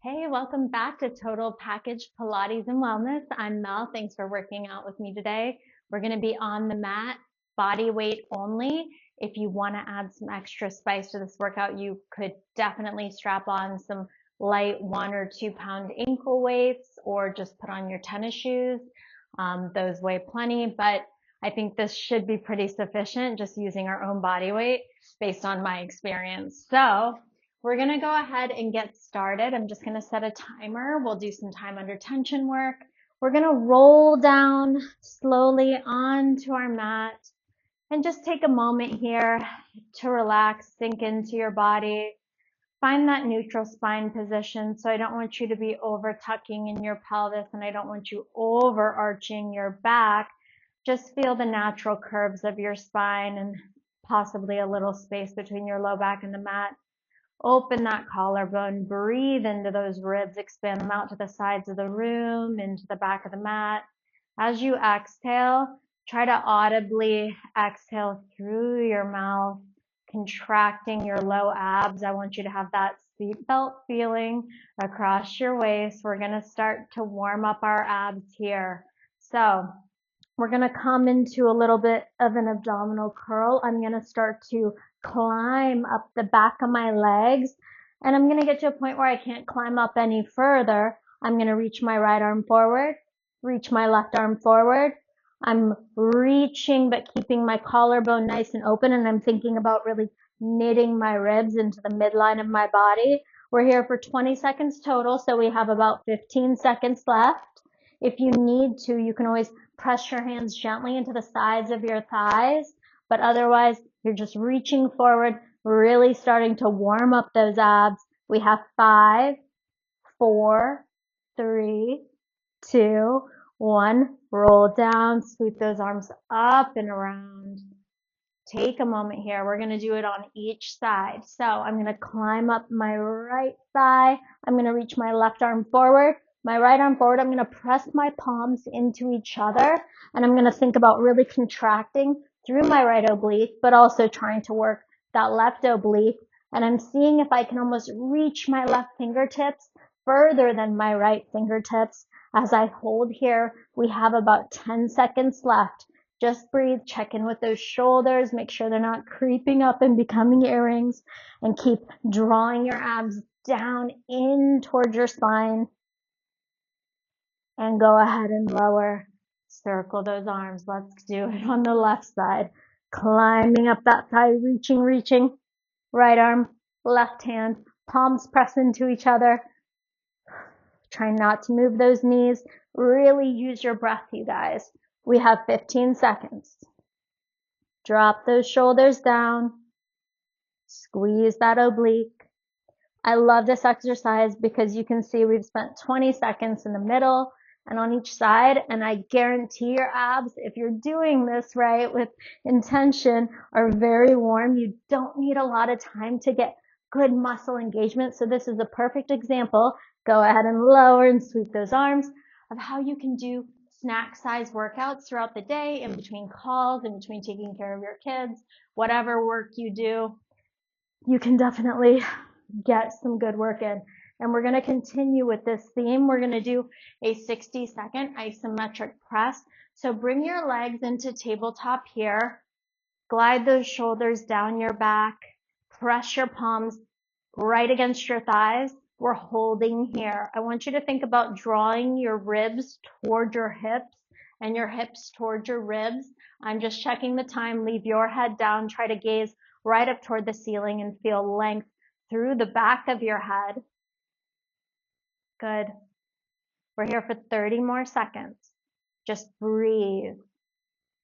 Hey, welcome back to Total Package Pilates and Wellness. I'm Mel. Thanks for working out with me today. We're going to be on the mat, body weight only. If you want to add some extra spice to this workout, you could definitely strap on some light 1 or 2 pound ankle weights or just put on your tennis shoes. Those weigh plenty, but I think this should be pretty sufficient just using our own body weight based on my experience. So we're going to go ahead and get started. I'm just going to set a timer. We'll do some time under tension work. We're going to roll down slowly onto our mat and just take a moment here to relax, sink into your body. Find that neutral spine position. So I don't want you to be over tucking in your pelvis and I don't want you overarching your back. Just feel the natural curves of your spine and possibly a little space between your low back and the mat. Open that collarbone, breathe into those ribs, expand them out to the sides of the room, into the back of the mat. As you exhale, try to audibly exhale through your mouth, contracting your low abs. I want you to have that seatbelt feeling across your waist. We're going to start to warm up our abs here. So we're going to come into a little bit of an abdominal curl. I'm going to start to climb up the back of my legs, and I'm going to get to a point where I can't climb up any further. I'm going to reach my right arm forward, reach my left arm forward. I'm reaching but keeping my collarbone nice and open, and I'm thinking about really knitting my ribs into the midline of my body. We're here for 20 seconds total, so we have about 15 seconds left. If you need to, you can always press your hands gently into the sides of your thighs, but otherwise you're just reaching forward, really starting to warm up those abs. We have 5, 4, 3, 2, 1. Roll down, sweep those arms up and around. Take a moment here. We're going to do it on each side. So I'm going to climb up my right thigh. I'm going to reach my left arm forward. My right arm forward, I'm going to press my palms into each other, and I'm going to think about really contracting through my right oblique, but also trying to work that left oblique. And I'm seeing if I can almost reach my left fingertips further than my right fingertips. As I hold here, we have about 10 seconds left. Just breathe, check in with those shoulders, make sure they're not creeping up and becoming earrings, and keep drawing your abs down in towards your spine. And go ahead and lower. Circle those arms. Let's do it on the left side. Climbing up that thigh, reaching. Right arm, left hand, palms press into each other. Try not to move those knees. Really use your breath, you guys. We have 15 seconds. Drop those shoulders down. Squeeze that oblique. I love this exercise because you can see we've spent 20 seconds in the middle and on each side, and I guarantee your abs, if you're doing this right with intention, are very warm. You don't need a lot of time to get good muscle engagement. So this is a perfect example. Go ahead and lower and sweep those arms of how you can do snack size workouts throughout the day, in between calls, in between taking care of your kids, whatever work you do. You can definitely get some good work in. And we're going to continue with this theme. We're going to do a 60-second isometric press. So bring your legs into tabletop here. Glide those shoulders down your back. Press your palms right against your thighs. We're holding here. I want you to think about drawing your ribs toward your hips and your hips toward your ribs. I'm just checking the time. Leave your head down. Try to gaze right up toward the ceiling and feel length through the back of your head. Good. We're here for 30 more seconds. Just breathe.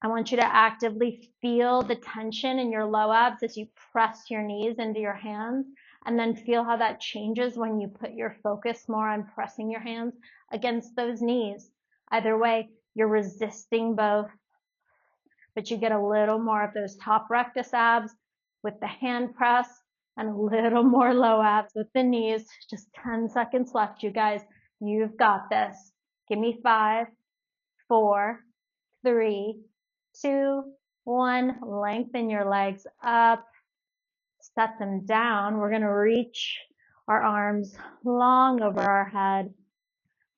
I want you to actively feel the tension in your low abs as you press your knees into your hands, and then feel how that changes when you put your focus more on pressing your hands against those knees. Either way, you're resisting both, but you get a little more of those top rectus abs with the hand press and a little more low abs with the knees. Just 10 seconds left, you guys. You've got this. Give me 5, 4, 3, 2, 1. Lengthen your legs up. Set them down. We're going to reach our arms long over our head.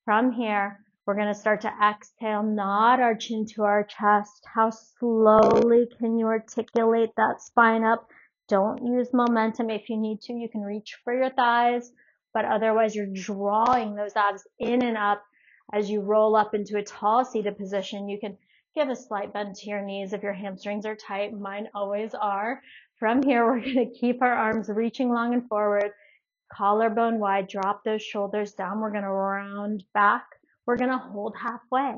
From here, we're going to start to exhale, nod our chin to our chest. How slowly can you articulate that spine up? Don't use momentum. If you need to, you can reach for your thighs, but otherwise you're drawing those abs in and up as you roll up into a tall seated position. You can give a slight bend to your knees if your hamstrings are tight. Mine always are. From here, we're going to keep our arms reaching long and forward. Collarbone wide, drop those shoulders down. We're going to round back. We're going to hold halfway.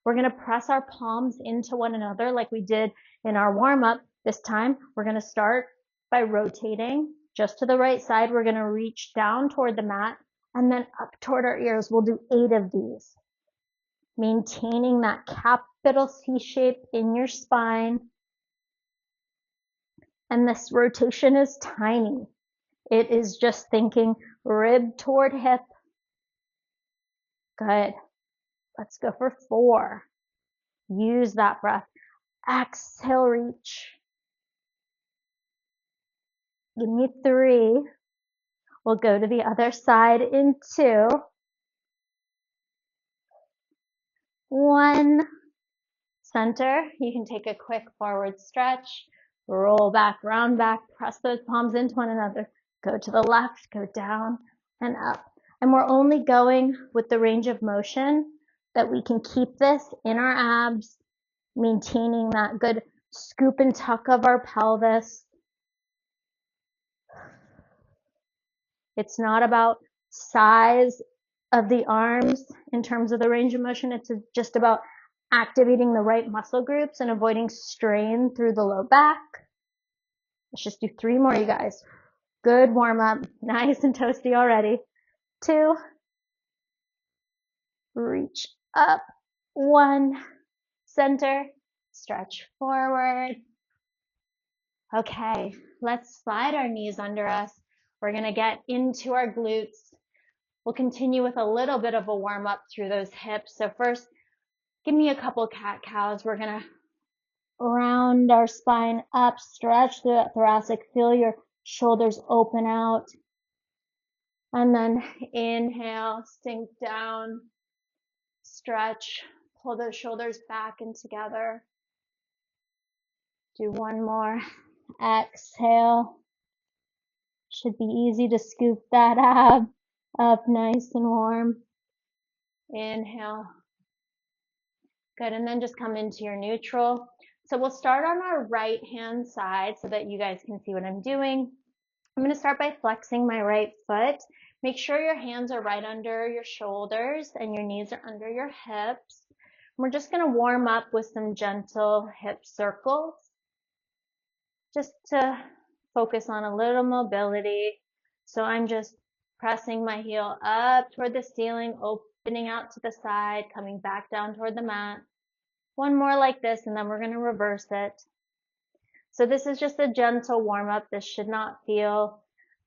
We're going to press our palms into one another like we did in our warm up. This time, we're going to start by rotating just to the right side. We're going to reach down toward the mat and then up toward our ears. We'll do 8 of these. Maintaining that capital C shape in your spine. And this rotation is tiny. It is just thinking rib toward hip. Good. Let's go for 4. Use that breath. Exhale, reach. Give me 3. We'll go to the other side in 2. 1. Center. You can take a quick forward stretch. Roll back, round back, press those palms into one another. Go to the left, go down and up. And we're only going with the range of motion that we can keep this in our abs, maintaining that good scoop and tuck of our pelvis. It's not about size of the arms in terms of the range of motion. It's just about activating the right muscle groups and avoiding strain through the low back. Let's just do 3 more, you guys. Good warm up. Nice and toasty already. 2. Reach up. 1. Center. Stretch forward. Okay, let's slide our knees under us. We're going to get into our glutes. We'll continue with a little bit of a warm up through those hips. So first, give me a couple cat-cows. We're going to round our spine up, stretch through that thoracic, feel your shoulders open out. And then inhale, sink down, stretch, pull those shoulders back and together. Do 1 more. Exhale. Should be easy to scoop that ab up nice and warm. Inhale. Good, and then just come into your neutral. So we'll start on our right hand side so that you guys can see what I'm doing. I'm going to start by flexing my right foot. Make sure your hands are right under your shoulders and your knees are under your hips. We're just going to warm up with some gentle hip circles, just to focus on a little mobility. So I'm just pressing my heel up toward the ceiling, opening out to the side, coming back down toward the mat. 1 more like this, and then we're going to reverse it. So this is just a gentle warm up. This should not feel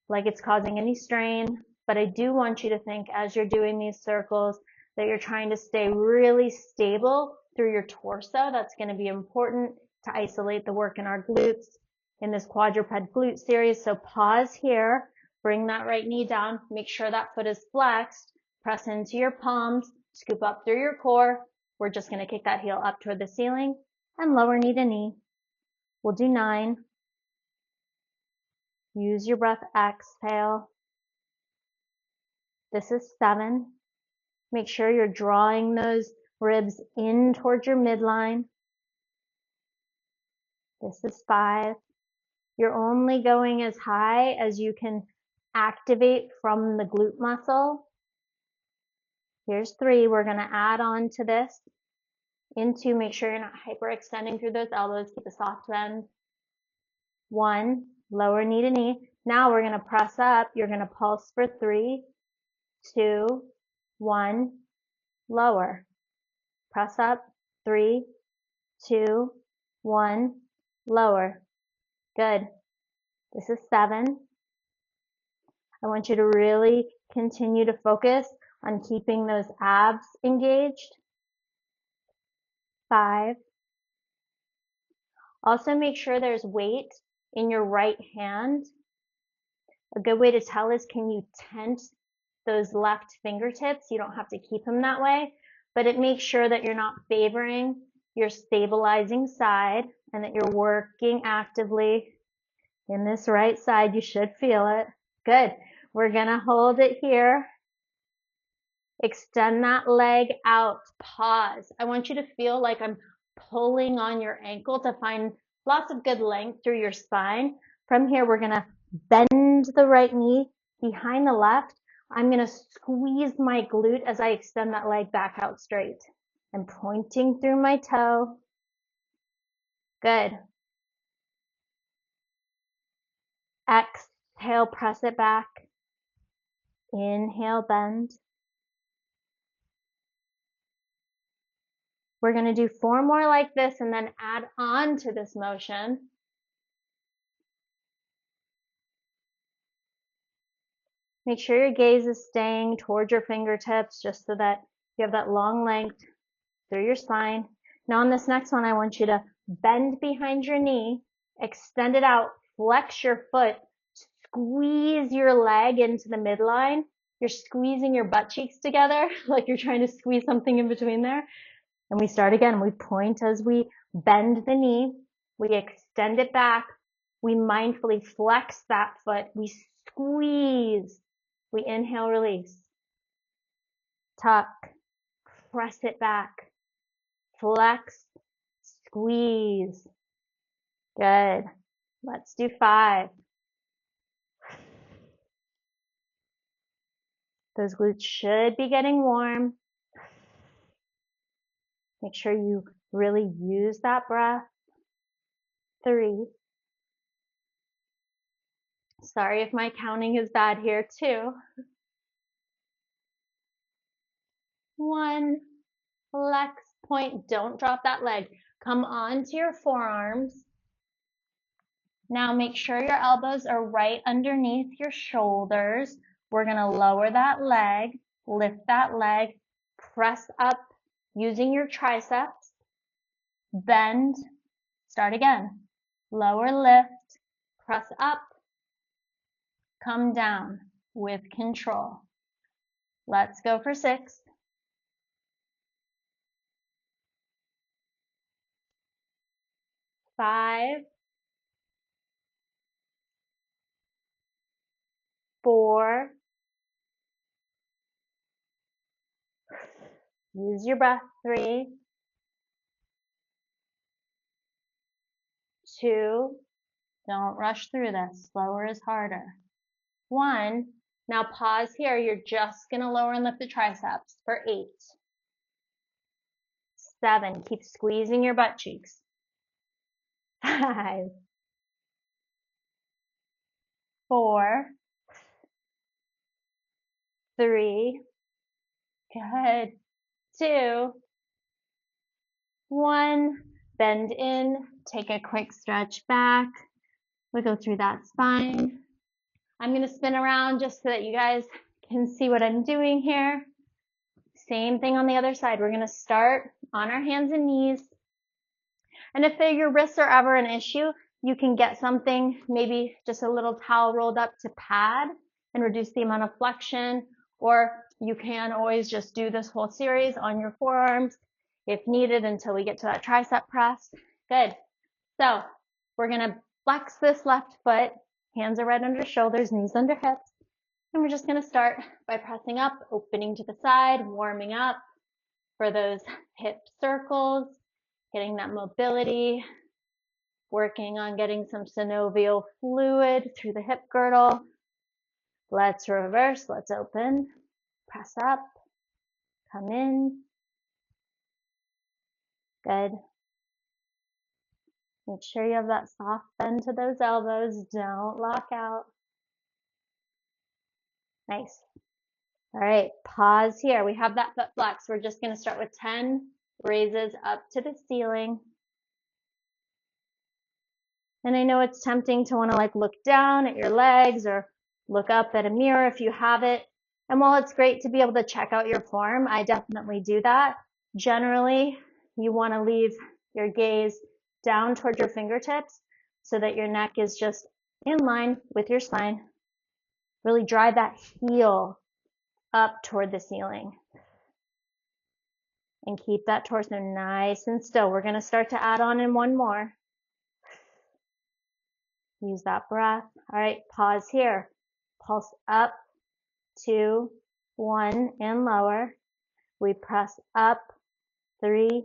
like it's causing any strain, but I do want you to think as you're doing these circles that you're trying to stay really stable through your torso. That's going to be important to isolate the work in our glutes in this quadruped glute series. So pause here, bring that right knee down, make sure that foot is flexed, press into your palms, scoop up through your core. We're just going to kick that heel up toward the ceiling and lower knee to knee. We'll do 9. Use your breath, exhale. This is 7. Make sure you're drawing those ribs in towards your midline. This is 5. You're only going as high as you can activate from the glute muscle. Here's 3. We're going to add on to this. In 2, make sure you're not hyperextending through those elbows. Keep a soft bend. 1, lower knee to knee. Now we're going to press up. You're going to pulse for 3, 2, 1, lower. Press up, 3, 2, 1, lower. Good. This is 7. I want you to really continue to focus on keeping those abs engaged. 5. Also make sure there's weight in your right hand A good way to tell is, can you tent those left fingertips? You don't have to keep them that way, but it makes sure that you're not favoring your stabilizing side and that you're working actively in this right side. You should feel it. Good. We're gonna hold it here. Extend that leg out. Pause. I want you to feel like I'm pulling on your ankle to find lots of good length through your spine. From here, we're gonna bend the right knee behind the left. I'm gonna squeeze my glute as I extend that leg back out straight. I'm pointing through my toe. Good. Exhale, press it back. Inhale, bend. We're going to do 4 more like this and then add on to this motion. Make sure your gaze is staying towards your fingertips just so that you have that long length through your spine. Now on this next one, I want you to bend behind your knee, extend it out, flex your foot, squeeze your leg into the midline. You're squeezing your butt cheeks together like you're trying to squeeze something in between there. And we start again. We point as we bend the knee. We extend it back. We mindfully flex that foot. We squeeze. We inhale, release. Tuck. Press it back. Flex. Squeeze. Good. Let's do 5. Those glutes should be getting warm. Make sure you really use that breath. 3. Sorry if my counting is bad here, 2. 1. Flex, point, don't drop that leg. Come onto your forearms. Now make sure your elbows are right underneath your shoulders. We're going to lower that leg, lift that leg, press up using your triceps, bend, start again. Lower, lift, press up, come down with control. Let's go for 6. 5, 4, use your breath, 3, 2, don't rush through this, slower is harder. 1, now pause here, you're just gonna lower and lift the triceps for 8, 7, keep squeezing your butt cheeks. 5, 4, 3, good, 2, 1, bend in, take a quick stretch back, wiggle through that spine. I'm gonna spin around just so that you guys can see what I'm doing here. Same thing on the other side. We're gonna start on our hands and knees. And if your wrists are ever an issue, you can get something, maybe just a little towel rolled up to pad and reduce the amount of flexion, or you can always just do this whole series on your forearms if needed until we get to that tricep press. Good. So we're gonna flex this left foot, hands are right under shoulders, knees under hips, and we're just gonna start by pressing up, opening to the side, warming up for those hip circles, getting that mobility, working on getting some synovial fluid through the hip girdle. Let's reverse, let's open, press up, come in. Good. Make sure you have that soft bend to those elbows, don't lock out. Nice. All right, pause here. We have that foot flex. We're just gonna start with 10 raises up to the ceiling. And I know it's tempting to want to like look down at your legs or look up at a mirror if you have it. And while it's great to be able to check out your form, I definitely do that. Generally, you want to leave your gaze down toward your fingertips so that your neck is just in line with your spine. Really drive that heel up toward the ceiling. And keep that torso nice and still. We're going to start to add on in one more. Use that breath. All right, pause here. Pulse up, 2, 1, and lower. We press up, 3,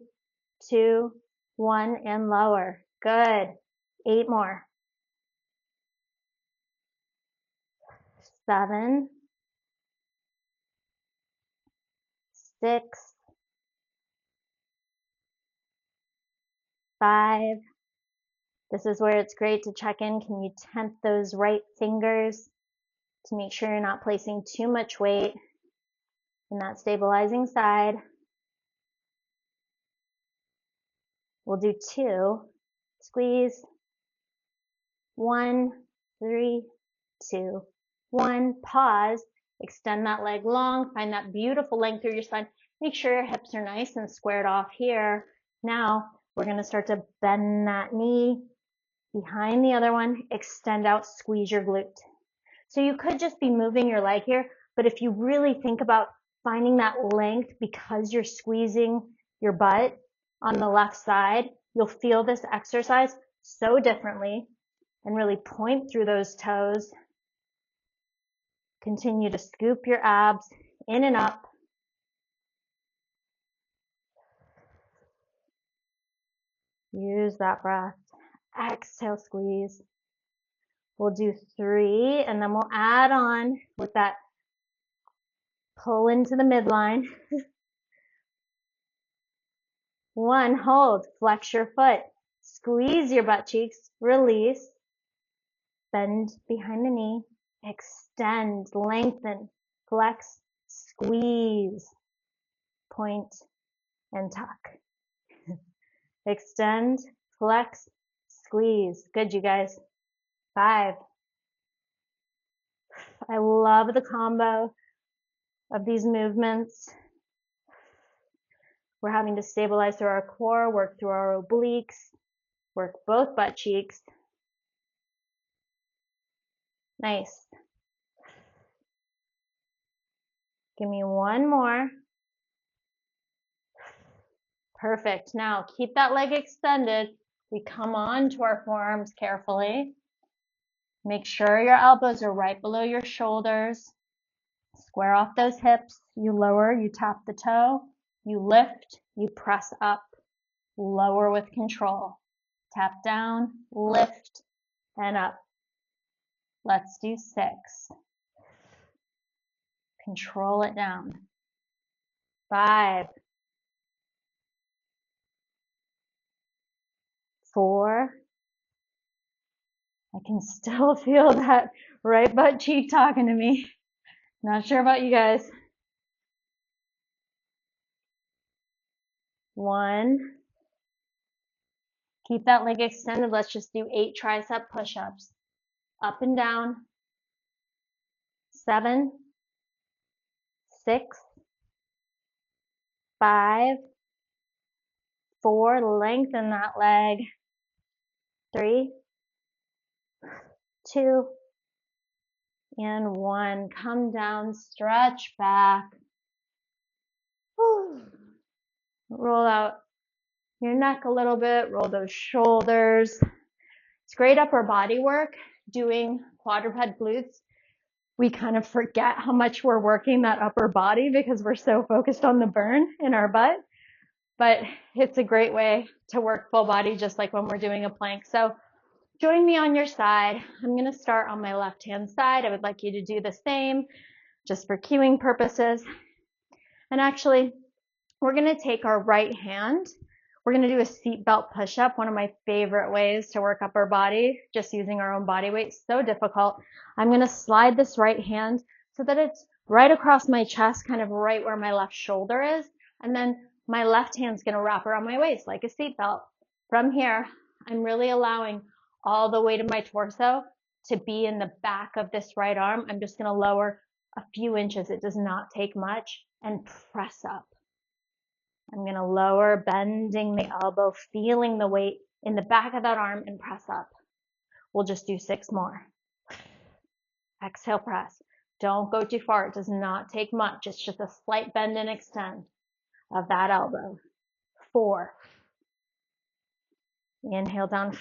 2, 1, and lower. Good. 8 more. 7, 6, 5. This is where it's great to check in. Can you tempt those right fingers to make sure you're not placing too much weight in that stabilizing side? We'll do 2. Squeeze. 1, 3, 2, 1. Pause. Extend that leg long. Find that beautiful length through your spine. Make sure your hips are nice and squared off here. Now we're going to start to bend that knee behind the other one. Extend out, squeeze your glute. So you could just be moving your leg here, but if you really think about finding that length because you're squeezing your butt on the left side, you'll feel this exercise so differently and really point through those toes. Continue to scoop your abs in and up. Use that breath. Exhale, squeeze. We'll do 3, and then we'll add on with that pull into the midline. 1, hold, flex your foot, squeeze your butt cheeks, release, bend behind the knee, extend, lengthen, flex, squeeze, point, and tuck. Extend, flex, squeeze. Good, you guys. 5. I love the combo of these movements. We're having to stabilize through our core, work through our obliques, work both butt cheeks. Nice. Give me 1 more. Perfect. Now keep that leg extended. We come on to our forearms carefully. Make sure your elbows are right below your shoulders. Square off those hips. You lower, you tap the toe. You lift, you press up. Lower with control. Tap down, lift, and up. Let's do 6. Control it down. 5, 4. I can still feel that right butt cheek talking to me. Not sure about you guys. 1. Keep that leg extended. Let's just do 8 tricep push-ups. Up and down. 7, 6, 5, 4. Lengthen that leg. 3, 2, and 1. Come down, stretch back. Whew. Roll out your neck a little bit, roll those shoulders. It's great upper body work, doing quadruped glutes. We kind of forget how much we're working that upper body because we're so focused on the burn in our butt. But it's a great way to work full body, just like when we're doing a plank. So join me on your side. I'm going to start on my left-hand side. I would like you to do the same, just for cueing purposes. And actually, we're going to take our right hand. We're going to do a seatbelt push-up, one of my favorite ways to work upper body, just using our own body weight. So difficult. I'm going to slide this right hand so that it's right across my chest, kind of right where my left shoulder is. And then my left hand's going to wrap around my waist like a seatbelt. From here, I'm really allowing all the weight of my torso to be in the back of this right arm. I'm just going to lower a few inches. It does not take much, and press up. I'm going to lower, bending the elbow, feeling the weight in the back of that arm, and press up. We'll just do 6 more. Exhale, press. Don't go too far. It does not take much. It's just a slight bend and extend of that elbow. 4. Inhale down,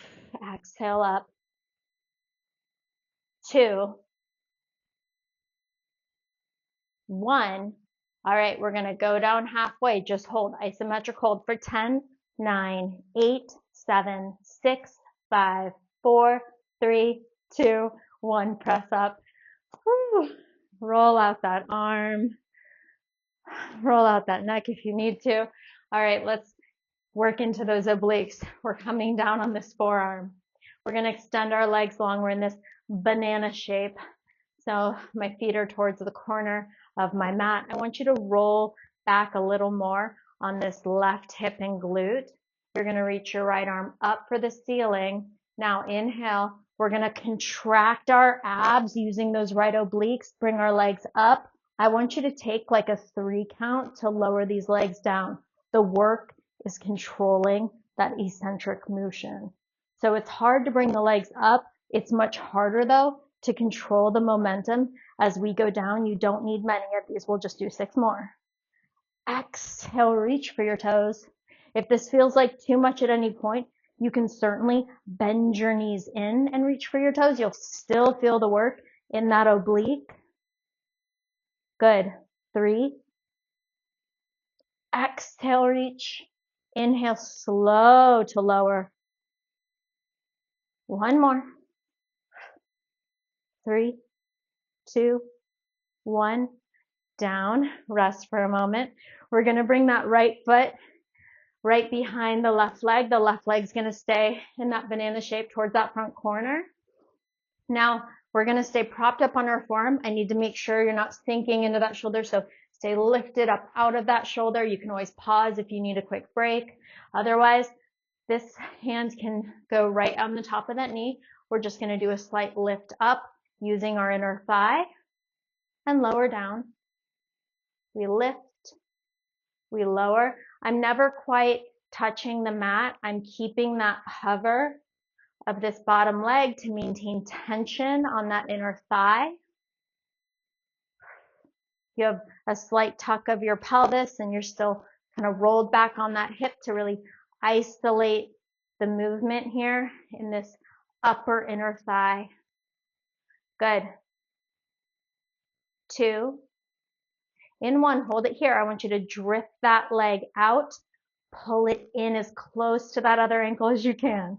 exhale up. 2, 1. All right, we're gonna go down halfway. Just hold isometric hold for 10, 9, 8, 7, 6, 5, 4, 3, 2, 1. Press up. Whew. Roll out that arm. Roll out that neck if you need to. All right, let's work into those obliques. We're coming down on this forearm. We're gonna extend our legs long. We're in this banana shape. So my feet are towards the corner of my mat. I want you to roll back a little more on this left hip and glute. You're gonna reach your right arm up for the ceiling. Now inhale, we're gonna contract our abs using those right obliques, bring our legs up. I want you to take like a 3 count to lower these legs down. The work is controlling that eccentric motion. So it's hard to bring the legs up. It's much harder though to control the momentum as we go down. You don't need many of these. We'll just do 6 more. Exhale, reach for your toes. If this feels like too much at any point, you can certainly bend your knees in and reach for your toes. You'll still feel the work in that oblique. Good. 3. Exhale, reach. Inhale, slow to lower. 1 more. 3, 2, 1. Down. Rest for a moment. We're going to bring that right foot right behind the left leg. The left leg's going to stay in that banana shape towards that front corner. Now, we're going to stay propped up on our forearm. I need to make sure you're not sinking into that shoulder. So stay lifted up out of that shoulder. You can always pause if you need a quick break. Otherwise, this hand can go right on the top of that knee. We're just going to do a slight lift up using our inner thigh and lower down. We lift, we lower. I'm never quite touching the mat. I'm keeping that hover of this bottom leg to maintain tension on that inner thigh. You have a slight tuck of your pelvis and you're still kind of rolled back on that hip to really isolate the movement here in this upper inner thigh. Good. 2. In 1, hold it here. I want you to drift that leg out. Pull it in as close to that other ankle as you can.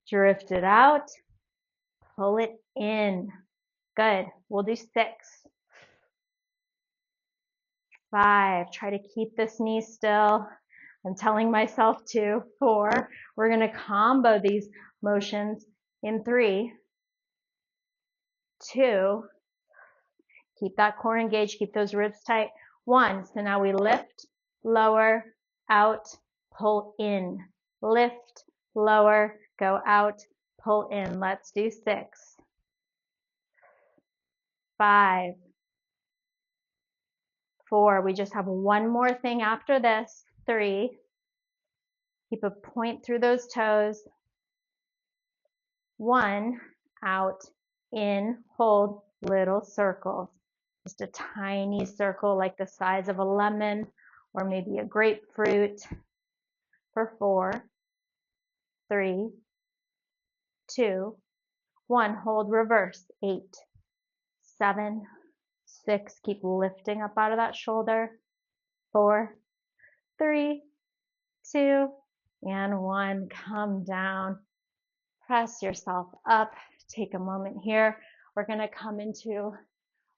Drift it out. Pull it in. Good. We'll do 6. 5. Try to keep this knee still. I'm telling myself 2. 4. We're going to combo these motions in 3, 2. Keep that core engaged. Keep those ribs tight. 1. So now we lift, lower, out, pull in. Lift, lower, go out, pull in. Let's do 6. 5. 4. We just have 1 more thing after this. 3. Keep a point through those toes. 1. Out, in, hold, little circles. Just a tiny circle like the size of a lemon or maybe a grapefruit for 4, 3, 2, 1. Hold, reverse. 8, 7, 6. Keep lifting up out of that shoulder. 4, 3, 2, and 1. Come down. Press yourself up. Take a moment here. We're going to come into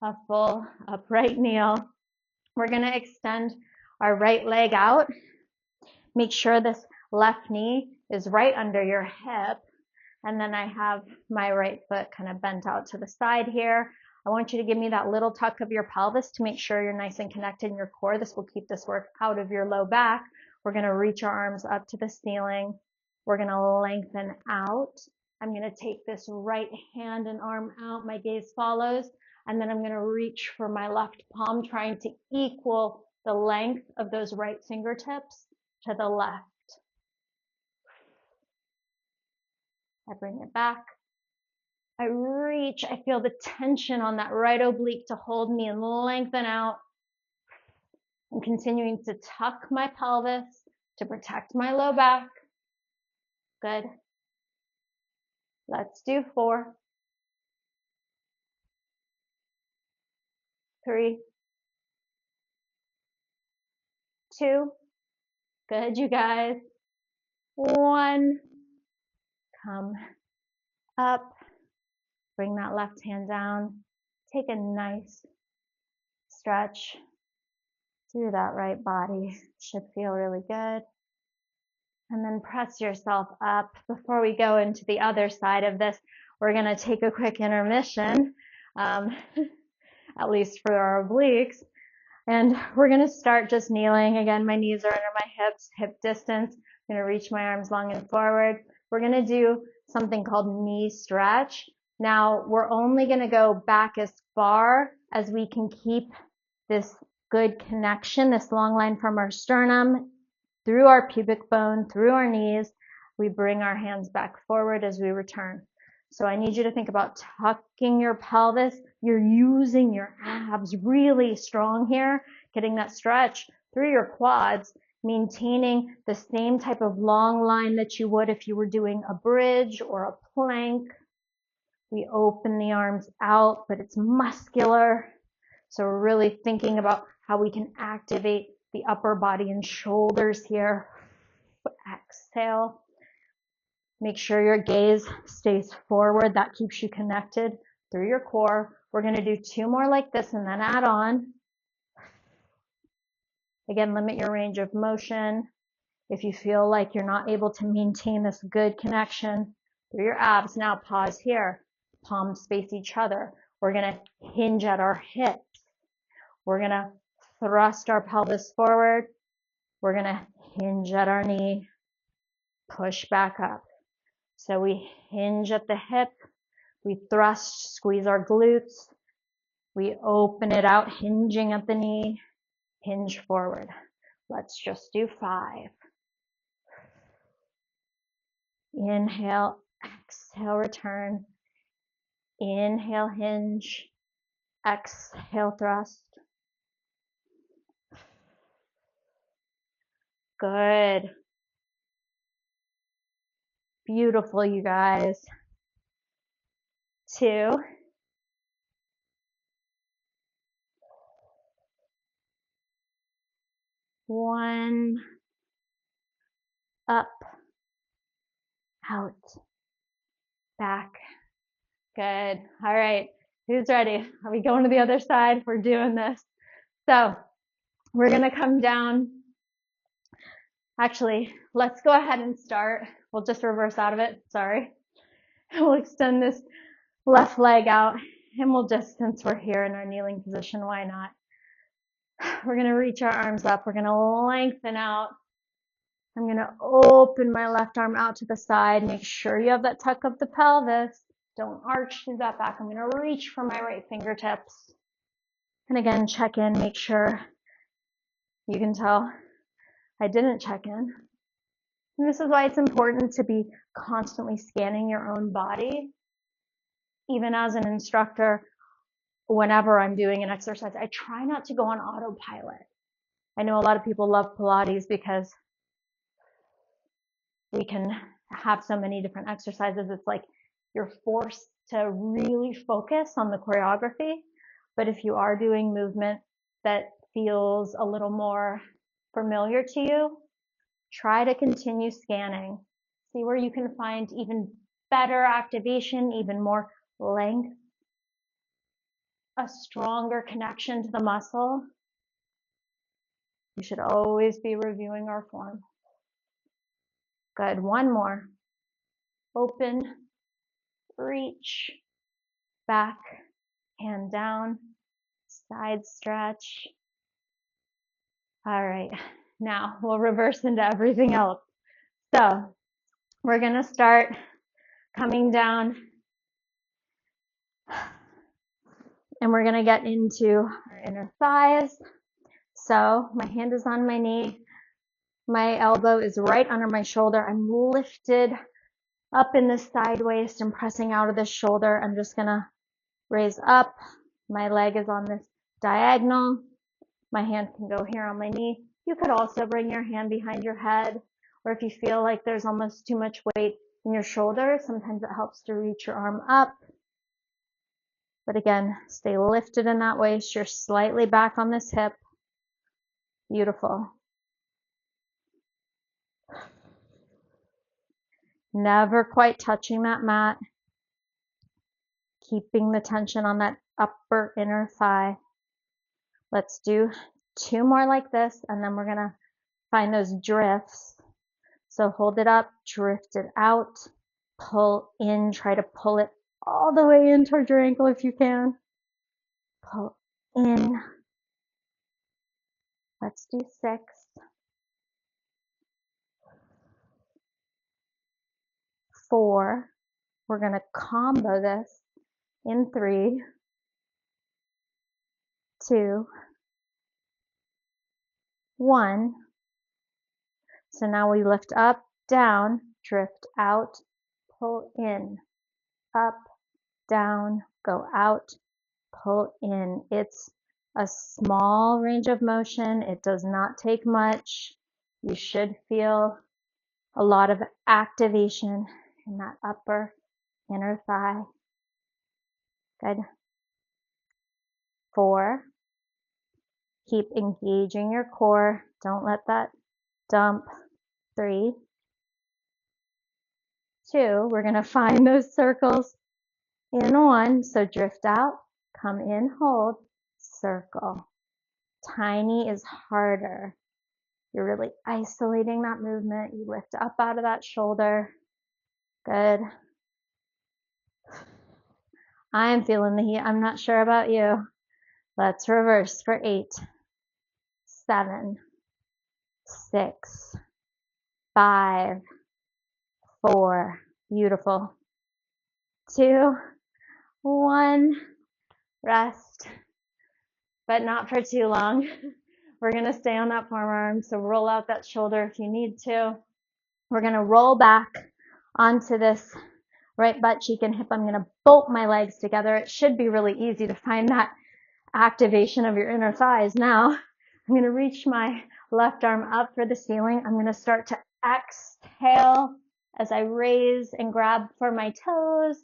a full upright kneel. We're going to extend our right leg out. Make sure this left knee is right under your hip. And then I have my right foot kind of bent out to the side here. I want you to give me that little tuck of your pelvis to make sure you're nice and connected in your core. This will keep this work out of your low back. We're going to reach our arms up to the ceiling. We're going to lengthen out. I'm going to take this right hand and arm out. My gaze follows. And then I'm going to reach for my left palm, trying to equal the length of those right fingertips to the left. I bring it back. I reach, I feel the tension on that right oblique to hold me and lengthen out. I'm continuing to tuck my pelvis to protect my low back. Good. Let's do 4, 3, 2. Good, you guys. 1. Come up. Bring that left hand down. Take a nice stretch through that right body. Should feel really good. And then press yourself up. Before we go into the other side of this, we're going to take a quick intermission, at least for our obliques. And we're going to start just kneeling. Again, my knees are under my hips, hip distance. I'm going to reach my arms long and forward. We're going to do something called knee stretch. Now, we're only going to go back as far as we can keep this good connection, this long line from our sternum through our pubic bone, through our knees. We bring our hands back forward as we return. So I need you to think about tucking your pelvis. You're using your abs really strong here, getting that stretch through your quads, maintaining the same type of long line that you would if you were doing a bridge or a plank. We open the arms out, but it's muscular. So we're really thinking about how we can activate the upper body and shoulders here. Exhale. Make sure your gaze stays forward. That keeps you connected through your core. We're going to do 2 more like this and then add on. Again, limit your range of motion. If you feel like you're not able to maintain this good connection through your abs, now pause here. Palms face each other. We're going to hinge at our hips. We're going to thrust our pelvis forward. We're going to hinge at our knee. Push back up. So we hinge at the hip. We thrust, squeeze our glutes. We open it out, hinging at the knee. Hinge forward. Let's just do 5. Inhale, exhale, return. Inhale, hinge. Exhale, thrust. Good. Beautiful, you guys. 2. 1. Up. Out. Back. Good. All right. Who's ready? Are we going to the other side? We're doing this. So we're going to come down. Actually, let's go ahead and start. We'll just reverse out of it. Sorry. We'll extend this left leg out and we'll just, since we're here in our kneeling position, why not? We're going to reach our arms up. We're going to lengthen out. I'm going to open my left arm out to the side. Make sure you have that tuck of the pelvis. Don't arch through that back. I'm going to reach for my right fingertips. And again, check in. Make sure you can tell I didn't check in. And this is why it's important to be constantly scanning your own body. Even as an instructor, whenever I'm doing an exercise, I try not to go on autopilot. I know a lot of people love Pilates because we can have so many different exercises. It's like you're forced to really focus on the choreography. But if you are doing movement that feels a little more familiar to you, try to continue scanning. See where you can find even better activation, even more length, a stronger connection to the muscle. You should always be reviewing our form. Good. 1 more. Open, reach, back, hand down, side stretch. All right. Now we'll reverse into everything else. So we're going to start coming down and we're going to get into our inner thighs. So my hand is on my knee. My elbow is right under my shoulder. I'm lifted up in the side waist and pressing out of the shoulder. I'm just gonna raise up. My leg is on this diagonal. My hand can go here on my knee. You could also bring your hand behind your head, or if you feel like there's almost too much weight in your shoulder, sometimes it helps to reach your arm up. But again, stay lifted in that waist. You're slightly back on this hip. Beautiful. Never quite touching that mat. Keeping the tension on that upper inner thigh. Let's do 2 more like this, and then we're gonna find those drifts. So hold it up, drift it out, pull in, try to pull it all the way in towards your ankle if you can. Pull in. Let's do 6. 4. We're gonna combo this in 3, 2, 1. So now we lift up, down, drift out, pull in, up, down, go out, pull in. It's a small range of motion. It does not take much. You should feel a lot of activation in that upper inner thigh. Good. 4. Keep engaging your core. Don't let that dump. 3, 2. We're going to find those circles in 1. So drift out, come in, hold, circle. Tiny is harder. You're really isolating that movement. You lift up out of that shoulder. Good. I am feeling the heat. I'm not sure about you. Let's reverse for 8, 7, 6, 5, 4. Beautiful. 2, 1. Rest, but not for too long. We're going to stay on that forearm. So roll out that shoulder if you need to. We're going to roll back onto this right butt cheek and hip. I'm going to bolt my legs together. It should be really easy to find that activation of your inner thighs now. I'm going to reach my left arm up for the ceiling. I'm going to start to exhale as I raise and grab for my toes.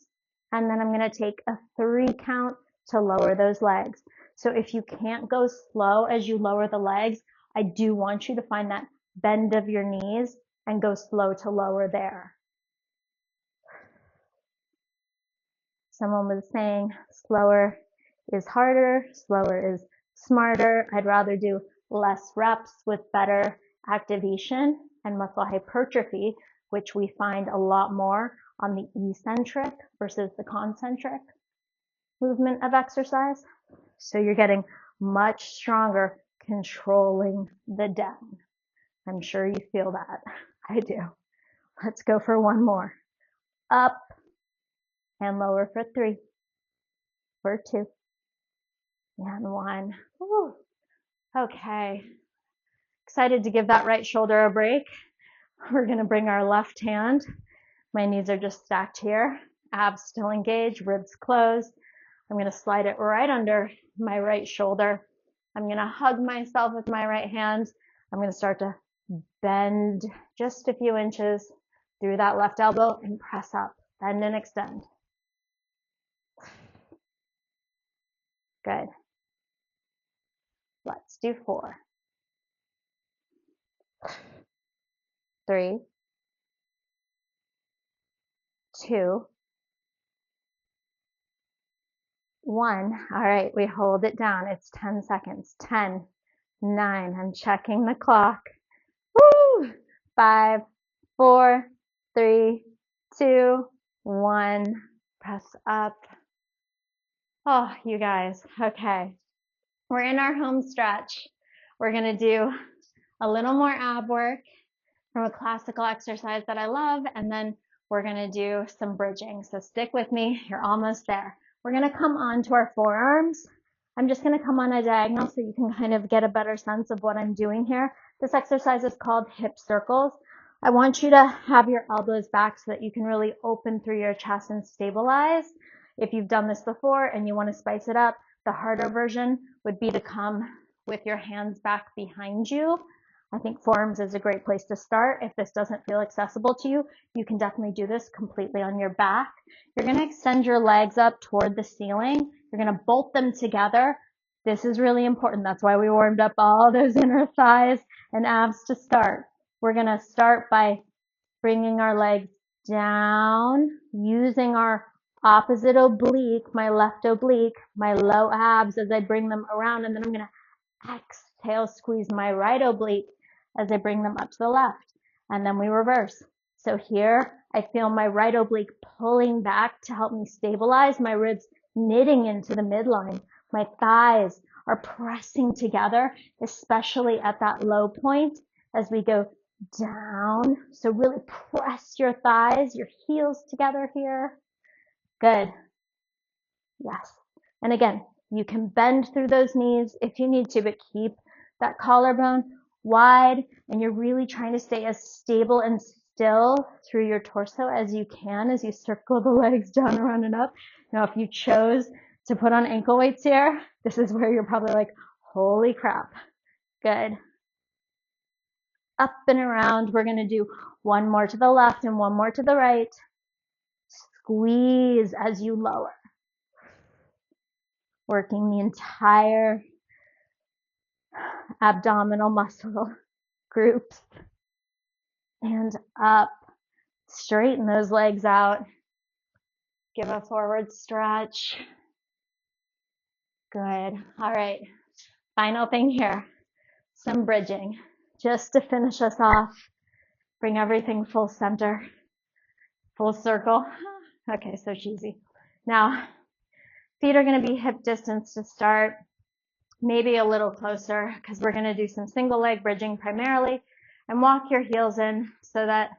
And then I'm going to take a 3 count to lower those legs. So if you can't go slow as you lower the legs, I do want you to find that bend of your knees and go slow to lower there. Someone was saying slower is harder, slower is smarter. I'd rather do less reps with better activation and muscle hypertrophy, which we find a lot more on the eccentric versus the concentric movement of exercise. So you're getting much stronger controlling the down. I'm sure you feel that. I do. Let's go for 1 more. Up and lower for 3, for 2, and 1. Woo. Okay. Excited to give that right shoulder a break. We're going to bring our left hand. My knees are just stacked here. Abs still engaged, ribs closed. I'm going to slide it right under my right shoulder. I'm going to hug myself with my right hand. I'm going to start to bend just a few inches through that left elbow and press up. Bend and extend. Good. Let's do 4, 3, 2, 1. All right, we hold it down. It's 10 seconds. 10, 9. I'm checking the clock. Woo! 5, 4, 3, 2, 1. Press up. Oh, you guys. Okay. We're in our home stretch. We're going to do a little more ab work from a classical exercise that I love, and then we're going to do some bridging. So stick with me. You're almost there. We're going to come onto our forearms. I'm just going to come on a diagonal so you can kind of get a better sense of what I'm doing here. This exercise is called hip circles. I want you to have your elbows back so that you can really open through your chest and stabilize. If you've done this before and you want to spice it up, the harder version would be to come with your hands back behind you. I think forearms is a great place to start. If this doesn't feel accessible to you, you can definitely do this completely on your back. You're going to extend your legs up toward the ceiling. You're going to bolt them together. This is really important. That's why we warmed up all those inner thighs and abs to start. We're going to start by bringing our legs down, using our opposite oblique, my left oblique, my low abs as I bring them around, and then I'm going to exhale, squeeze my right oblique as I bring them up to the left, and then we reverse. So here I feel my right oblique pulling back to help me stabilize, my ribs knitting into the midline, my thighs are pressing together, especially at that low point as we go down. So really press your thighs, your heels together here. Good. Yes. And again, you can bend through those knees if you need to, but keep that collarbone wide, and you're really trying to stay as stable and still through your torso as you can as you circle the legs down, around, and up. Now, if you chose to put on ankle weights here, this is where you're probably like, holy crap. Good. Up and around. We're going to do one more to the left and one more to the right. Squeeze as you lower. Working the entire abdominal muscle groups. And up. Straighten those legs out. Give a forward stretch. Good. All right. Final thing here. Some bridging. Just to finish us off. Bring everything full center. Full circle. Okay, so cheesy. Now, feet are going to be hip distance to start. Maybe a little closer because we're going to do some single leg bridging primarily. And walk your heels in so that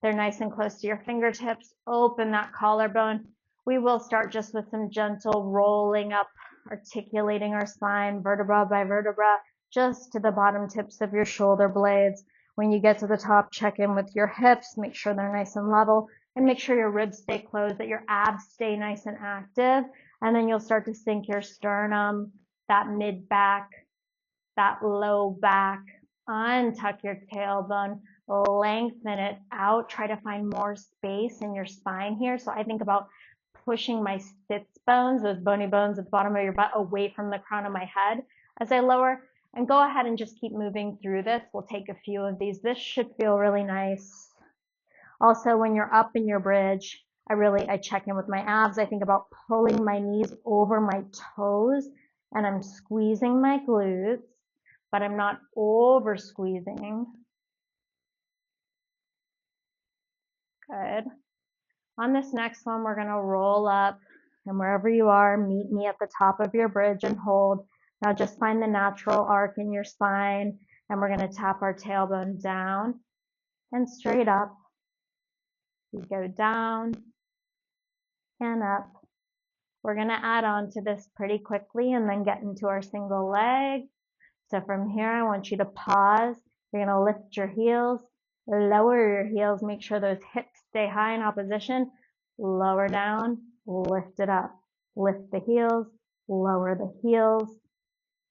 they're nice and close to your fingertips. Open that collarbone. We will start just with some gentle rolling up, articulating our spine, vertebra by vertebra, just to the bottom tips of your shoulder blades. When you get to the top, check in with your hips. Make sure they're nice and level. And make sure your ribs stay closed, that your abs stay nice and active. And then you'll start to sink your sternum, that mid back, that low back. Untuck your tailbone, lengthen it out. Try to find more space in your spine here. So I think about pushing my sits bones, those bony bones at the bottom of your butt, away from the crown of my head as I lower. And go ahead and just keep moving through this. We'll take a few of these. This should feel really nice. Also, when you're up in your bridge, I check in with my abs. I think about pulling my knees over my toes, and I'm squeezing my glutes, but I'm not over squeezing. Good. On this next one, we're going to roll up, and wherever you are, meet me at the top of your bridge and hold. Now just find the natural arc in your spine, and we're going to tap our tailbone down and straight up. We go down and up. We're going to add on to this pretty quickly and then get into our single leg. So from here, I want you to pause. You're going to lift your heels, lower your heels, make sure those hips stay high in opposition. Lower down, lift it up. Lift the heels, lower the heels,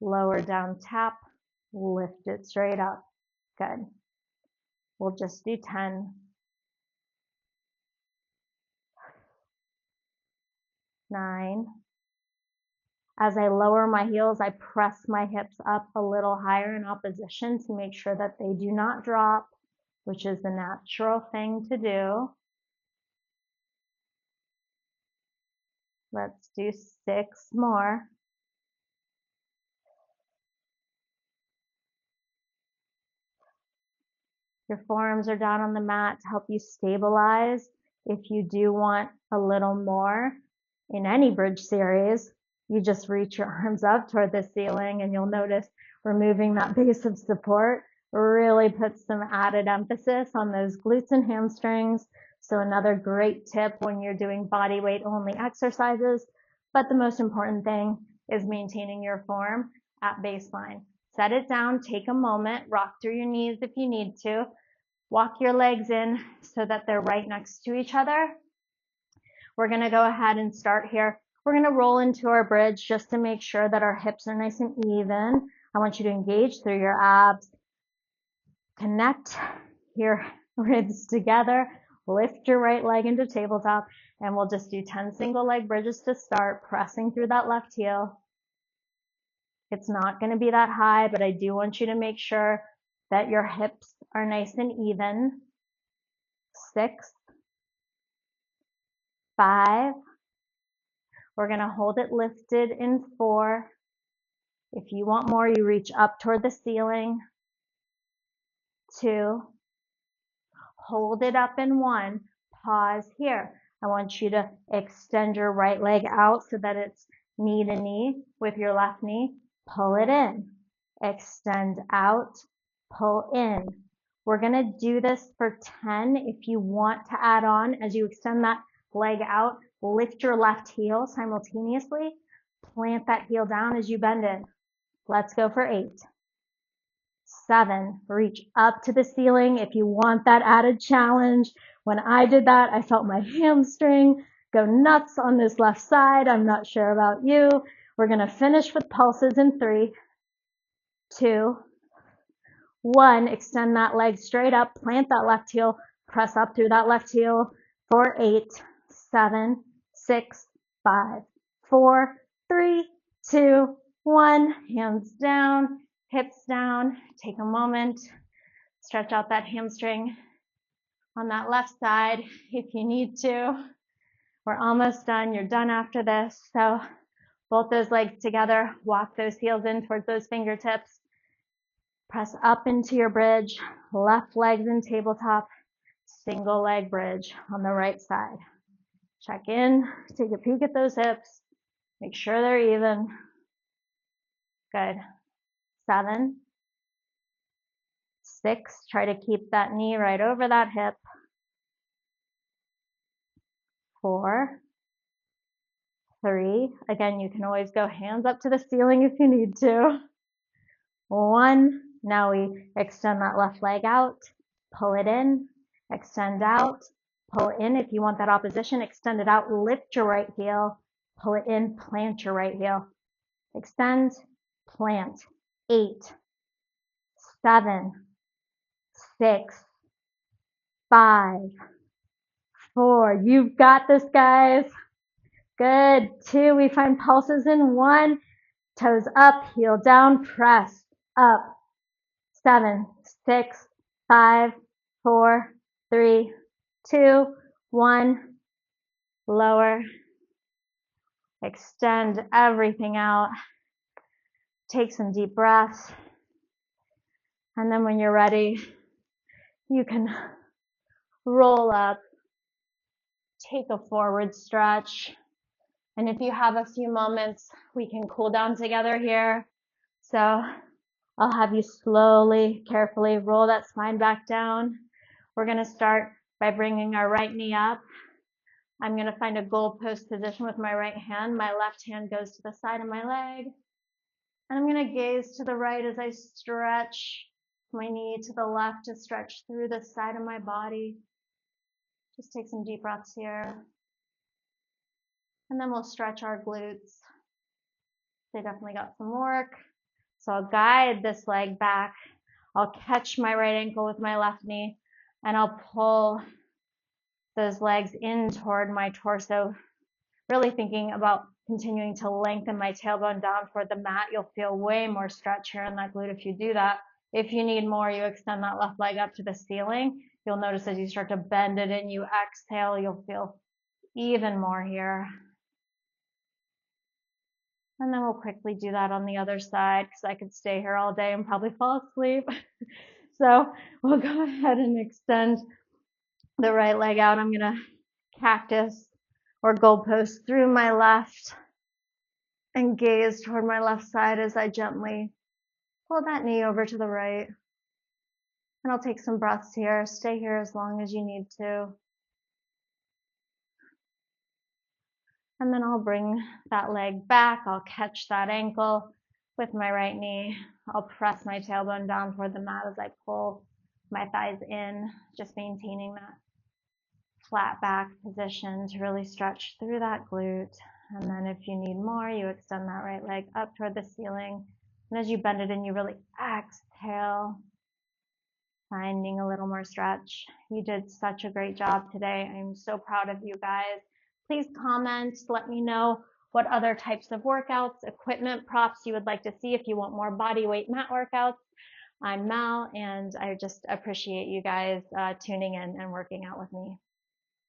lower down, tap, lift it straight up. Good. We'll just do 10. 9. As I lower my heels, I press my hips up a little higher in opposition to make sure that they do not drop, which is the natural thing to do. Let's do 6 more. Your forearms are down on the mat to help you stabilize. If you do want a little more in any bridge series, you just reach your arms up toward the ceiling and you'll notice removing that base of support really puts some added emphasis on those glutes and hamstrings. So another great tip when you're doing body weight only exercises. But the most important thing is maintaining your form at baseline. Set it down, take a moment, rock through your knees if you need to. Walk your legs in so that they're right next to each other. We're going to go ahead and start here. We're going to roll into our bridge just to make sure that our hips are nice and even. I want you to engage through your abs. Connect your ribs together. Lift your right leg into tabletop, and we'll just do 10 single leg bridges to start, pressing through that left heel. It's not going to be that high, but I do want you to make sure that your hips are nice and even. 6, 5. We're going to hold it lifted in 4. If you want more, you reach up toward the ceiling. 2. Hold it up in 1. Pause here. I want you to extend your right leg out so that it's knee to knee with your left knee. Pull it in. Extend out. Pull in. We're going to do this for 10. If you want to add on, as you extend that leg out, lift your left heel simultaneously. Plant that heel down as you bend it. Let's go for 8. 7, reach up to the ceiling if you want that added challenge. When I did that, I felt my hamstring go nuts on this left side. I'm not sure about you. We're going to finish with pulses in 3, 2, 1. Extend that leg straight up, plant that left heel, press up through that left heel for 8, 7, 6, 5, 4, 3, 2, 1. Hands down. Hips down. Take a moment. Stretch out that hamstring on that left side if you need to. We're almost done. You're done after this. So both those legs together. Walk those heels in towards those fingertips. Press up into your bridge. Left legs in tabletop. Single leg bridge on the right side. Check in. Take a peek at those hips. Make sure they're even. Good. 7, 6, try to keep that knee right over that hip. 4, 3, again, you can always go hands up to the ceiling if you need to. 1, now we extend that left leg out, pull it in, extend out, pull it in. If you want that opposition, extend it out, lift your right heel, pull it in, plant your right heel. Extend, plant. 8, 7, 6, 5, 4. You've got this, guys. Good. 2, we find pulses in 1. Toes up, heel down, press up. 7, 6, 5, 4, 3, 2, 1. Lower. Extend everything out. Take some deep breaths. And then when you're ready, you can roll up. Take a forward stretch. And if you have a few moments, we can cool down together here. So I'll have you slowly, carefully roll that spine back down. We're going to start by bringing our right knee up. I'm going to find a goalpost position with my right hand. My left hand goes to the side of my leg. And I'm going to gaze to the right as I stretch my knee to the left to stretch through the side of my body. Just take some deep breaths here. And then we'll stretch our glutes. They definitely got some work. So I'll guide this leg back. I'll catch my right ankle with my left knee, and I'll pull those legs in toward my torso, really thinking about continuing to lengthen my tailbone down toward the mat. You'll feel way more stretch here in that glute if you do that. If you need more, you extend that left leg up to the ceiling. You'll notice as you start to bend it and you exhale, you'll feel even more here. And then we'll quickly do that on the other side because I could stay here all day and probably fall asleep. So we'll go ahead and extend the right leg out. I'm going to cactus or goalpost through my left and gaze toward my left side as I gently pull that knee over to the right. And I'll take some breaths here. Stay here as long as you need to. And then I'll bring that leg back. I'll catch that ankle with my right knee. I'll press my tailbone down toward the mat as I pull my thighs in, just maintaining that flat back position to really stretch through that glute. And then if you need more, you extend that right leg up toward the ceiling. And as you bend it in, you really exhale, finding a little more stretch. You did such a great job today. I'm so proud of you guys. Please comment, let me know what other types of workouts, equipment, props you would like to see if you want more body weight mat workouts. I'm Mal, and I just appreciate you guys tuning in and working out with me.